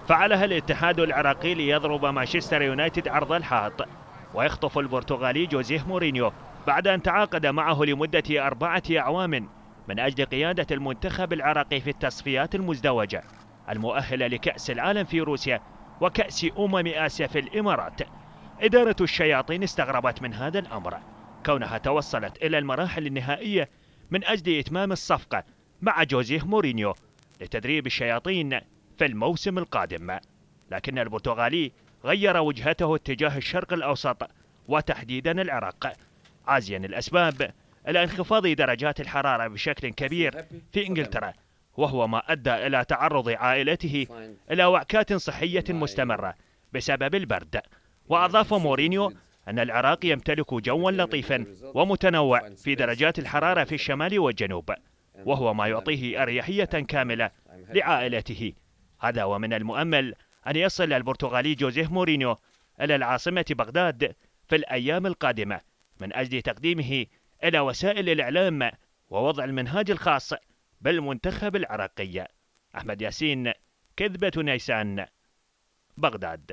فعلها الاتحاد العراقي ليضرب مانشستر يونايتد عرض الحائط، ويخطف البرتغالي جوزيه مورينيو بعد أن تعاقد معه لمدة 4 أعوام من أجل قيادة المنتخب العراقي في التصفيات المزدوجة المؤهلة لكأس العالم في روسيا وكأس آسيا في الإمارات. إدارة الشياطين استغربت من هذا الأمر، كونها توصلت إلى المراحل النهائية من أجل إتمام الصفقة مع جوزيه مورينيو لتدريب الشياطين في الموسم القادم. لكن البرتغالي غير وجهته اتجاه الشرق الأوسط وتحديدا العراق، عازيا الأسباب إلى انخفاض درجات الحرارة بشكل كبير في إنجلترا، وهو ما أدى إلى تعرض عائلته إلى وعكات صحية مستمرة بسبب البرد. وأضاف مورينيو أن العراق يمتلك جوا لطيفا ومتنوع في درجات الحرارة في الشمال والجنوب، وهو ما يعطيه أريحية كاملة لعائلته. هذا ومن المؤمل أن يصل البرتغالي جوزيه مورينيو إلى العاصمة بغداد في الأيام القادمة من أجل تقديمه إلى وسائل الإعلام ووضع المنهاج الخاص بالمنتخب العراقي. أحمد ياسين، كذبة نيسان، بغداد.